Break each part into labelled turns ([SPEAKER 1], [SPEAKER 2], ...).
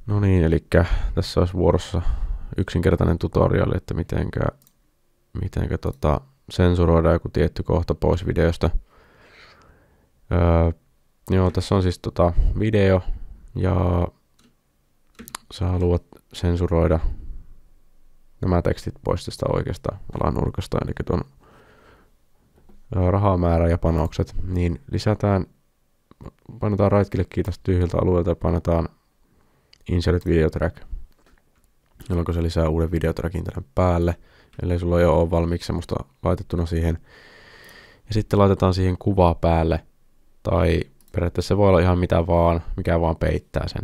[SPEAKER 1] No niin, eli tässä olisi vuorossa yksinkertainen tutorial, että mitenkä sensuroida joku tietty kohta pois videosta. Joo, tässä on siis video ja sä haluat sensuroida nämä tekstit pois tästä oikeasta alanurkasta, eli tuon rahamäärä ja panokset, niin painetaan right-klikkiä tästä tyhjältä alueelta ja painetaan Insert Video Track, jolloin se lisää uuden videotrackin tänne päälle, ellei sulla jo ole valmiiksi semmoista laitettuna siihen. Ja sitten laitetaan siihen kuvaa päälle, tai periaatteessa se voi olla ihan mitä vaan, mikä vaan peittää sen.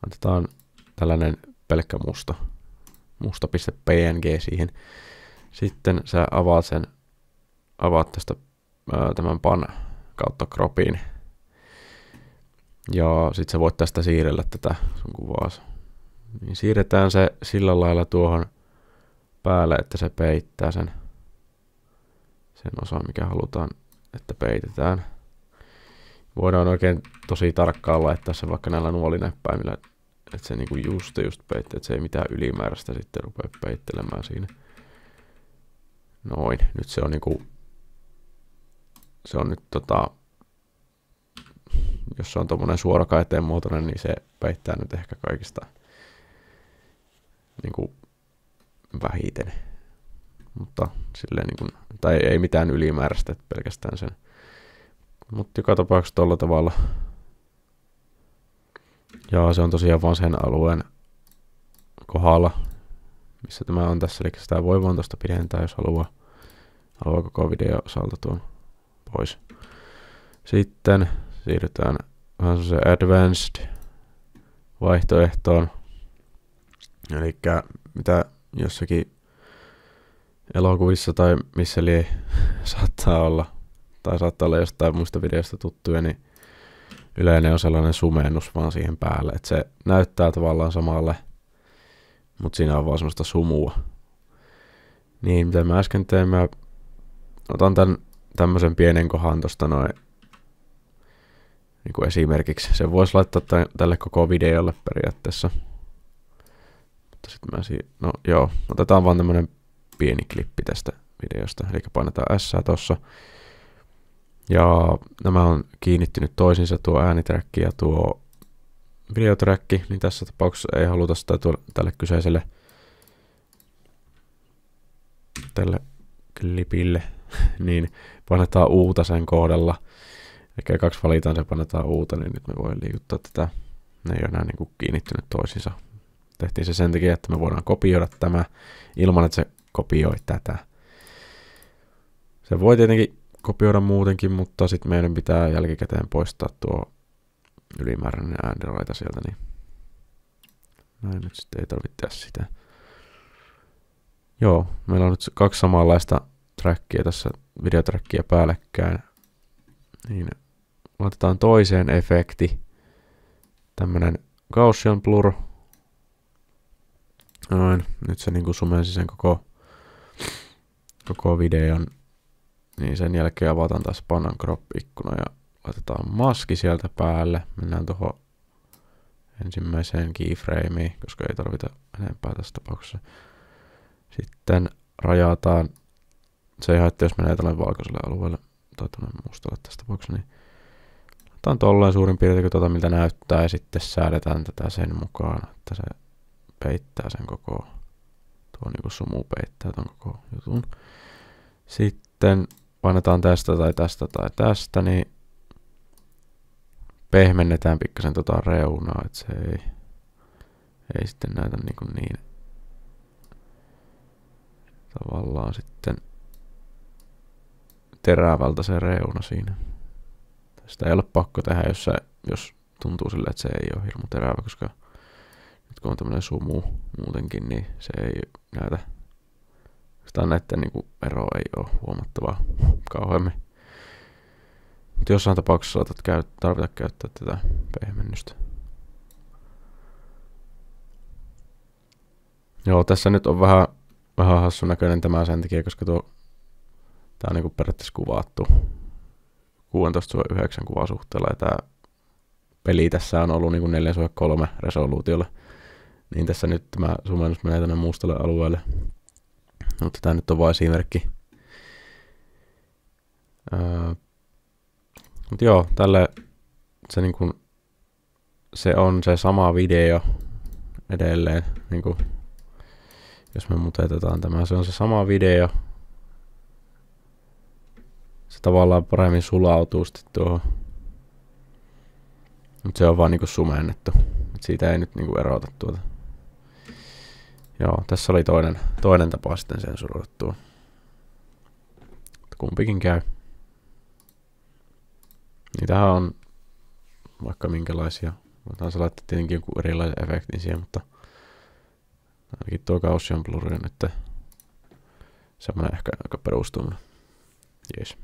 [SPEAKER 1] Laitetaan tällainen pelkkä musta.png siihen. Sitten sä avaat tästä tämän pan kautta cropin. Ja sit sä voit tästä siirrellä tätä sun kuvaas. Niin siirretään se sillä lailla tuohon päälle, että se peittää sen osan, mikä halutaan, että peitetään. Voidaan oikein tosi tarkkaan laittaa se vaikka näillä nuolinäppäimillä, että se niinku just peittää, että se ei mitään ylimääräistä sitten rupea peittelemään siinä. Noin, nyt se on niinku, se on nyt jos se on tommonen suorakaiteen muotoinen, niin se peittää nyt ehkä kaikista niinku vähiten. Mutta silleen niinku, tai ei mitään ylimääräistä, että pelkästään sen. Mutta joka tapauksessa tolla tavalla. Ja se on tosiaan vaan sen alueen kohdalla, missä tämä on tässä. Eli sitä voi vaan tosta pidentää, jos haluaa koko video osalta tuon pois. Sitten siirrytään vähän se advanced vaihtoehtoon. Eli mitä jossakin elokuvissa tai missä lie saattaa olla jostain muista videosta tuttuja, niin yleinen on sellainen sumennus vaan siihen päälle, että se näyttää tavallaan samalle, mutta siinä on vaan semmoista sumua. Niin, mitä mä äsken tein, mä otan tämmöisen pienen kohan tosta noin niin kuin esimerkiksi. Se voisi laittaa tälle koko videolle periaatteessa. Mutta sitten no joo, otetaan vaan tämmönen pieni klippi tästä videosta, eli painetaan S tossa. Ja nämä on kiinnittynyt toisiinsa, tuo ääniträkki ja tuo videoträkki, niin tässä tapauksessa ei haluta sitä tälle kyseiselle tälle klipille, niin painetaan uuta sen kohdalla. Eli 2 valitaan, se painetaan uuta, niin nyt me voidaan liikuttaa tätä. Ne ei ole enää niin kuin kiinnittynyt toisiinsa. Tehtiin se sen takia, että me voidaan kopioida tämä ilman, että se kopioi tätä. Se voi tietenkin kopioida muutenkin, mutta sitten meidän pitää jälkikäteen poistaa tuo ylimääräinen ääniraita sieltä, niin näin nyt sitten ei tarvitse tehdä sitä. Joo, meillä on nyt 2 samanlaista trackia tässä, videotrackia päällekkäin. Niin laitetaan toiseen efekti, tämmönen Gaussian blur. Noin, nyt se niinku sumensi sen koko videon. Niin sen jälkeen avataan taas Pan Crop-ikkuna ja laitetaan maski sieltä päälle. Mennään tuohon ensimmäiseen keyframeen, koska ei tarvita enempää tässä tapauksessa. Sitten rajataan, se ei haittaa, jos menee tälle valkoiselle alueelle tai tuonne mustalle tässä tapauksessa, niin laitetaan tolleen suurin piirtein miltä näyttää ja sitten säädetään tätä sen mukaan, että se peittää sen koko, tuo niinku sumu peittää ton koko jutun. Sitten painetaan tästä tai tästä tai tästä, niin pehmennetään pikkasen reunaa, että se ei sitten näytä niin tavallaan sitten terävältä se reuna siinä. Sitä ei ole pakko tehdä, jos tuntuu sille, että se ei ole hirmu terävä, koska nyt kun on tämmönen sumu muutenkin, niin se ei näytä. Sitä näiden niinku ero ei ole huomattavaa kauheammin. Mutta jossain tapauksessa saatat tarvita käyttää tätä pehmennystä. Joo, tässä nyt on vähän hassun näköinen tämä sen takia, koska tää on niinku periaatteessa kuvattu 16:9 kuvasuhteella ja peli tässä on ollut niinku 4:3 resoluutiolla. Niin tässä nyt tämä sumennus menee tänne mustalle alueelle. Mutta tää nyt on vain esimerkki. Mutta joo, tälle se niinku se on se sama video edelleen, niinku jos me mutetetaan tämä, se on se sama video. Se tavallaan paremmin sulautuu sitten tuohon. Mutta se on vaan niinku sumennettu. Et siitä ei nyt niinku erota tuota. Joo, tässä oli toinen tapa sitten sensuroida tuo. Kumpikin käy. Niitähän on vaikka minkälaisia. Voidaan se laittaa tietenkin joku erilaisen efektin siihen, mutta ainakin tuo Gaussian blurri on nyt semmonen ehkä aika perustuminen. Jees.